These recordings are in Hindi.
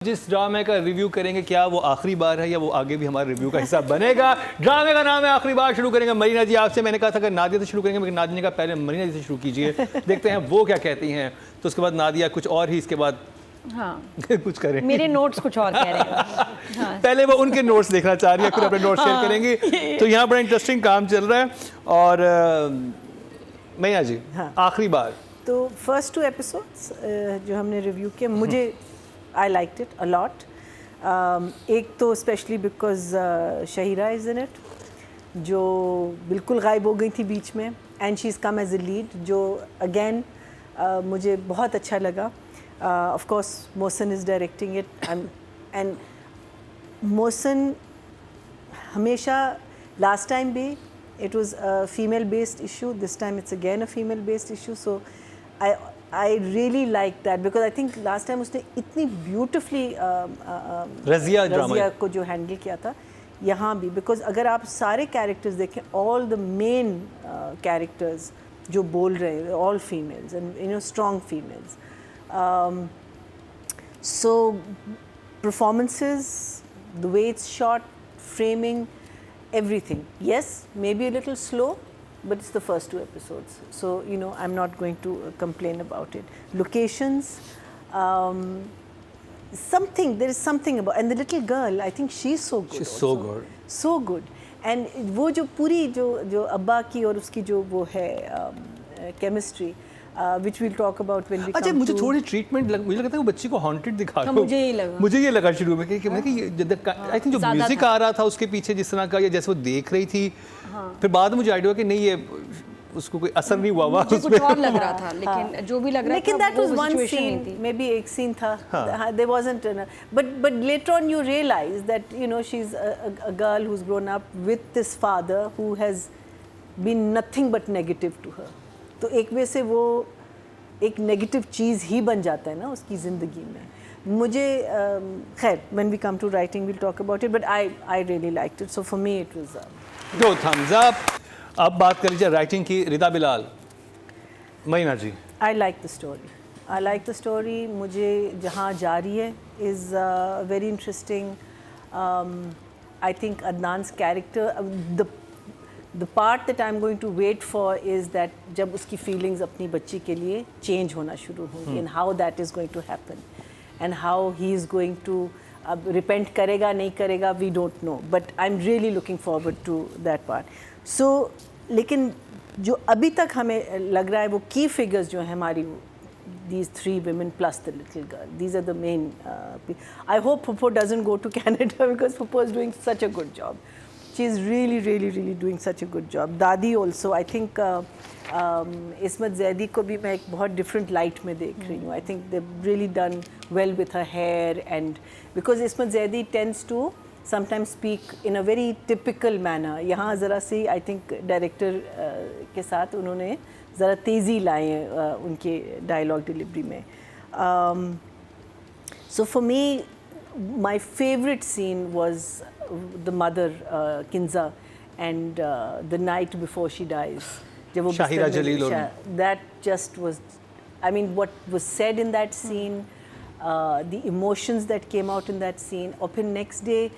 जिस ड्रामे का रिव्यू करेंगे क्या वो आखिरी बार है या वो आगे भी हमारे रिव्यू का हिस्सा बनेगा। ड्रामे का नाम है आखिरी बार। शुरू करेंगे मरीना जी आपसे। मैंने कहा था कि नादिया से शुरू करेंगे, लेकिन नादिया ने कहा पहले मरीना जी से शुरू कीजिए, देखते हैं वो क्या कहती हैं। तो उसके बाद नादिया कुछ और ही, इसके बाद हाँ कुछ करें। मेरे नोट्स कुछ और कह रहे हैं। हाँ। पहले वो उनके नोट्स देखना चाह रही है, फिर अपने नोट्स शेयर करेंगी। तो यहाँ बड़ा इंटरेस्टिंग काम चल रहा है। और मैया जी, आखिरी बार तो फर्स्ट 2 एपिसोड्स जो हमने रिव्यू किए, मुझे I liked it a lot. एक तो specially because Shaheera is in it, जो बिल्कुल गायब हो गई थी बीच में, and she is come as a lead, जो अगेन मुझे बहुत अच्छा लगा। Of course Mohsin is directing it, and Mohsin हमेशा, लास्ट टाइम भी it was a female based issue, this time it's again a female based issue, so I really like that because I think last time उसने इतनी beautifully रज़िया को जो हैंडल किया था, यहाँ भी because अगर आप सारे कैरेक्टर्स देखें, all the main characters जो बोल रहे हैं, all females and you know strong females, so performances, the way it's shot, framing, everything. Yes, maybe a little slow, but it's the first 2 episodes, so you know I'm not going to complain about it. Locations, something, there is something about, and the little girl, I think she's so good. she's also. so good, so good. And वो जो पूरी जो अब्बा की और उसकी जो वो है chemistry, which we'll talk about when we अच्छा, come मुझे to थोड़ी ट्रीटमेंट मुझे लगता है वो बच्ची को हॉन्टेड दिखा रहा है। मुझे ये लगा शुरू में कि मैं आई थिंक जो म्यूजिक आ रहा था उसके पीछे जिस तरह का, या जैसे वो देख रही थी, फिर बाद में मुझे आइडिया कि नहीं ये उसको कोई असर नहीं हुआ कुछ और लग रहा था, लेकिन जो भी लग रहा था, लेकिन that was one scene, maybe एक scene था, there wasn't but later on you realize that you know she's a girl who's grown up with this father who has been nothing but negative to her, तो एक वे से वो एक नेगेटिव चीज़ ही बन जाता है ना उसकी ज़िंदगी में। मुझे खैर when we come to writing we'll talk about it, but I really liked it, so for me it was दो thumbs up। अब बात कर लीजिए राइटिंग की। रिदा बिलाल, मरीना जी। I like the story, मुझे जहाँ जा रही है is very interesting. I think Adnan's character, the part that I'm going to wait for is that जब उसकी feelings अपनी बच्ची के लिए change होना शुरू होंगी, and how that is going to happen and how he is going to अब repent करेगा नहीं करेगा, we don't know, but I'm really looking forward to that part. So लेकिन जो अभी तक हमें लग रहा है वो key figures जो हैं हमारी, these 3 women plus the little girl, these are the main I hope Pupo doesn't go to Canada because Pupo is doing such a good job. She is really doing such a good job. दादी also, I think इस्मत ज़ैदी को भी मैं एक बहुत different light में देख रही हूँ. I think they've really done well with her hair, and because Ismat Zaidi tends to sometimes speak in a very typical manner. यहाँ ज़रा सी I think director के साथ उन्होंने ज़रा तेज़ी लाई है उनके dialogue delivery में. So for me, my favorite scene was the mother Kinza and the night before she dies, Shahira Jalil. That just was, I mean, what was said in that scene, the emotions that came out in that scene. Or then next day,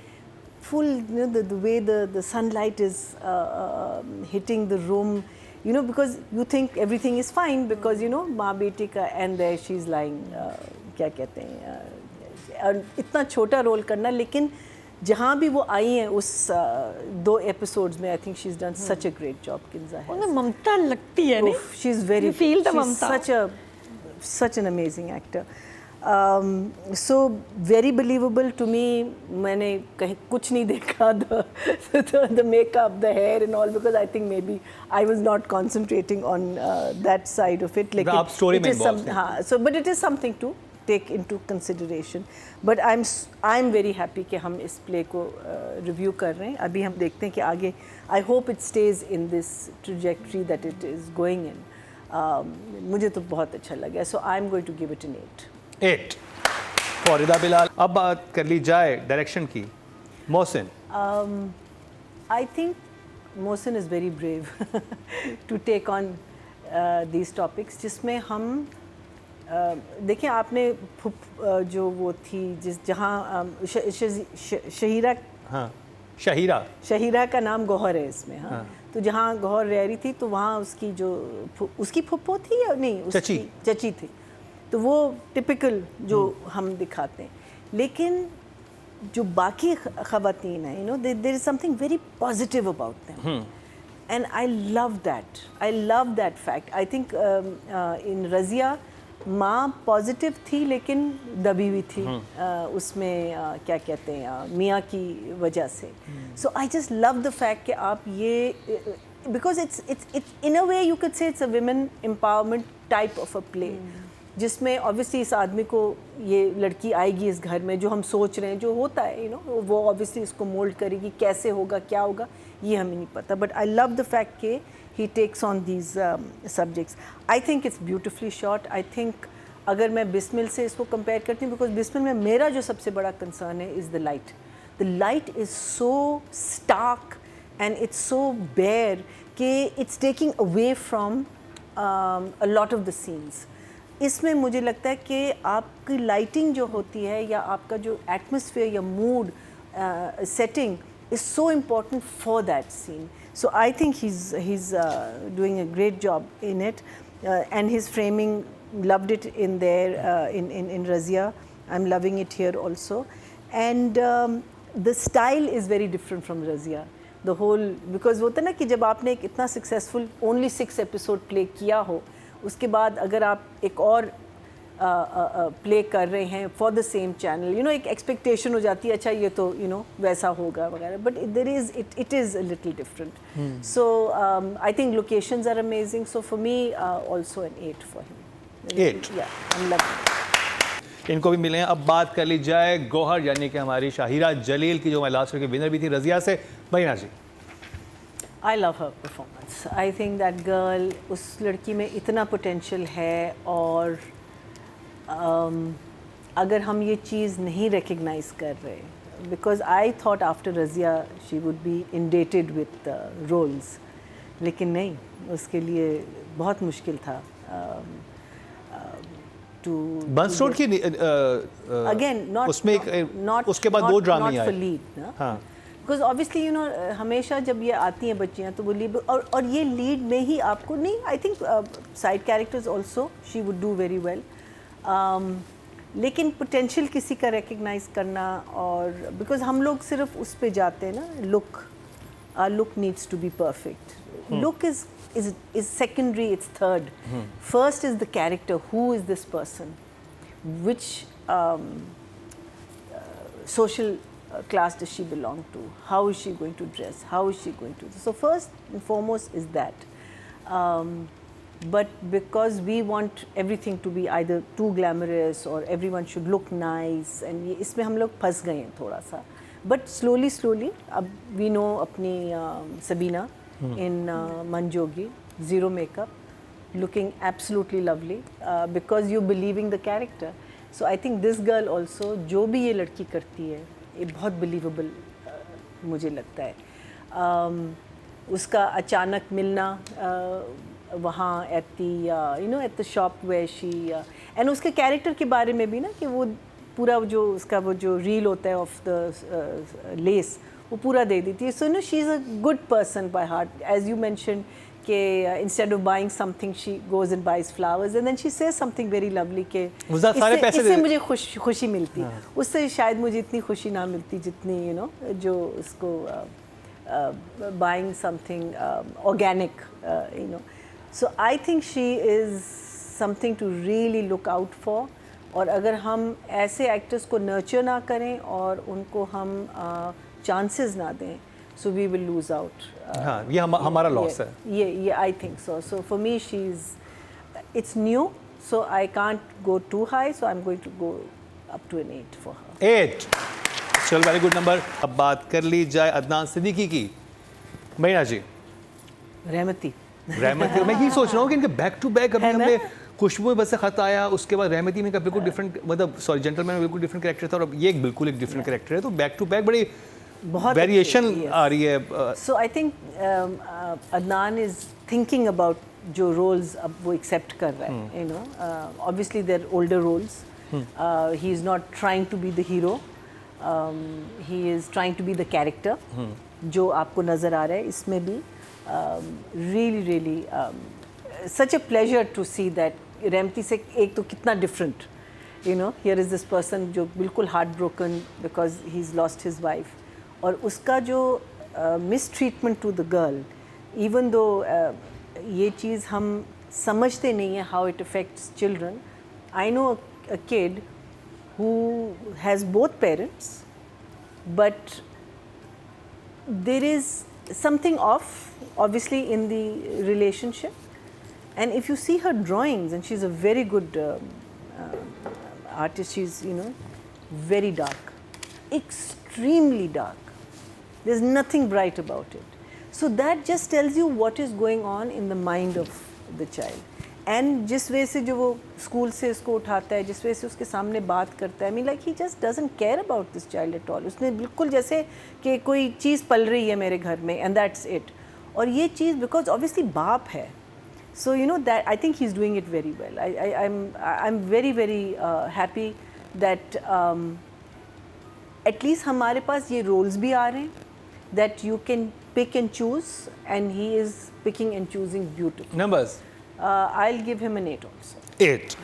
full, you know, the way the sunlight is hitting the room, you know, because you think everything is fine because you know माँ बेटी का, and there she's lying, क्या कहते हैं, इतना छोटा रोल करना, लेकिन जहाँ भी वो आई हैं उस 2 एपिसोड्स में, I think she is done such a great job. Kinza है, उन्हें ममता लगती है नहीं, she is very, feel the ममता, such an amazing actor. So very believable to me. मैंने कहीं कुछ नहीं देखा, the makeup, the hair and all, because I think maybe I was not concentrating on that side of it. आप story में involved हैं. हाँ, so but it is something to take into consideration. But I'm very happy कि हम इस play को review कर रहे हैं. अभी हम देखते हैं कि आगे, I hope it stays in this trajectory that it is going in. मुझे तो बहुत अच्छा लगा, so I'm going to give it an 8 for रिदा बिलाल। अब बात कर ली जाए डायरेक्शन की। Mohsin, I think Mohsin is very brave to take on these topics, जिसमें हम देखिए आपने जो वो थी जहाँ शहीरा, हाँ शहीरा, शहीरा का नाम गौहर है इसमें, हाँ। तो जहाँ गौहर रह रही थी तो वहाँ उसकी जो उसकी फुप्पो थी या नहीं, उसकी चची थी, तो वो टिपिकल जो हम दिखाते हैं। लेकिन जो बाकी ख़वातीन हैं, you know, there is something very positive about them, and I love that fact. I think in Razia माँ पॉजिटिव थी लेकिन दबी हुई थी उसमें क्या कहते हैं मियाँ की वजह से। So I just love the fact कि आप ये, because it's in a way you can say it's a women empowerment type of a play, जिसमें ऑब्वियसली इस आदमी को ये लड़की आएगी इस घर में, जो हम सोच रहे हैं जो होता है, यू नो, वो ऑब्वियसली इसको मोल्ड करेगी, कैसे होगा क्या होगा ये हमें नहीं पता, but I love the fact के he takes on these subjects. I think it's beautifully shot. I think अगर मैं बिस्मिल से इसको compare करती हूँ, because बिस्मिल में मेरा जो सबसे बड़ा concern है is the light. The light is so stark and it's so bare कि it's taking away from a lot of the scenes. इसमें मुझे लगता है कि आपकी लाइटिंग जो होती है या आपका जो एटमॉस्फेयर या mood setting is so important for that scene. So I think he's doing a great job in it, and his framing, loved it in there in Razia. I'm loving it here also, and the style is very different from Razia. The whole, because होता है ना कि जब आपने एक इतना successful only 6 episode play किया हो, उसके बाद अगर आप एक और प्ले कर रहे हैं for the same channel, you know, एक एक्सपेक्टेशन हो जाती है, अच्छा ये तो यू नो वैसा होगा वगैरह, but there is it is a little different. So I think locations are amazing, so for me also an 8 for him. 8, या आई लव इट. इनको भी मिले हैं. अब बात कर ली जाए गौहर यानी कि हमारी शाहिरा जलील की, जो मैं लास्ट वीक की विनर भी थी रज़िया से. Marina ji, I love her performance. I think that girl, उस लड़की में इतना पोटेंशियल है, और अगर हम ये चीज़ नहीं रिकग्नाइज़ कर रहे, because I thought after Razia she would be indebted with roles, लेकिन नहीं, उसके लिए बहुत मुश्किल था टू बर्नस्टोन की अगेन नॉट उसमें नॉट उसके बाद वो ड्रामे आए. लीड ना, हाँ, बिकॉज ऑब्वियसली यू नो हमेशा जब ये आती हैं बच्चियाँ तो वो लीड, और ये लीड में ही आपको नहीं, I think side characters also she would do very well, लेकिन पोटेंशियल किसी का रिकग्नाइज करना, और बिकॉज हम लोग सिर्फ उस पे जाते हैं ना, look needs to be perfect. Look is secondary, it's third. First is the character. Who is this person? Which social class does she belong to? How is she going to dress? How is she going to? So first and foremost is that. But because we want everything to be either too glamorous or everyone should look nice, and इसमें हम लोग फंस गए हैं थोड़ा सा. But slowly, अब we know अपनी Sabina in Manjogi, zero makeup, looking absolutely lovely, because you're believing the character. So I think this girl also, जो भी ये लड़की करती है, ये बहुत believable मुझे लगता है. उसका अचानक मिलना वहाँ at the you know at the shop where she and उसके कैरेक्टर के बारे में भी ना, कि वो पूरा जो उसका वो जो रील होता है ऑफ द लेस, वो पूरा दे देती है. So no she is a good person by heart, as you mention कि instead of buying something she goes and buys flowers and then she says something very lovely के इससे मुझे खुशी मिलती. उससे शायद मुझे इतनी खुशी ना मिलती जितनी यू नो जो उसको buying something organic you know. So I think she is something to really look out for. और अगर हम ऐसे एक्टर्स को नर्चर ना करें और उनको हम चांसेस ना दें, so we will lose out. हाँ, ये हमारा लॉस है. ये I think so. So for me she is, it's new, so I can't go too high, so I am going to go up to an 8 for her. 8, चल वेरी गुड नंबर. अब बात कर ली जाए अदनान सिद्दीकी की. मरीना जी, रहमती. मैं यही सोच रहा हूँ कि इनके बैक टू बैक अभी हमने खुशबू में बस से खत आया, उसके बाद रहमती में का बिल्कुल डिफरेंट, मतलब सॉरी जेंटलमैन में बिल्कुल डिफरेंट कैरेक्टर था, और अब ये एक बिल्कुल एक डिफरेंट कैरेक्टर है. तो बैक टू बैक बड़ी बहुत वेरिएशन आ रही है. So I think Adnan is thinking about जो रोल्स अब वो एक्सेप्ट कर रहा है, you know, obviously their older roles, he is not trying to be the hero, he is trying to be the character, जो आपको नज़र आ रहा है इसमें भी. Really really such a pleasure to see that रेमती से एक तो कितना different, you know, here is this person जो बिल्कुल heartbroken because he's lost his wife, और उसका जो mistreatment to the girl, even though ये चीज़ हम समझते नहीं है how it affects children. I know a kid who has both parents, but there is something off obviously in the relationship, and if you see her drawings, and she's a very good artist, she's, you know, very dark, extremely dark, there's nothing bright about it. So that just tells you what is going on in the mind of the child. And जिस वजह से जो वो स्कूल से उसको उठाता है, जिस वजह से उसके सामने बात करता है, I mean like he just doesn't care about this child at all. उसने बिल्कुल जैसे कि कोई चीज़ पल रही है मेरे घर में and that's it. और ये चीज़ because obviously बाप है. So you know that I think he's doing it very well. I'm very very happy that at least हमारे पास ये roles भी आ रहे हैं that you can pick and choose, and he is picking and choosing beautifully. Numbers. I'll give him an 8 also. 8.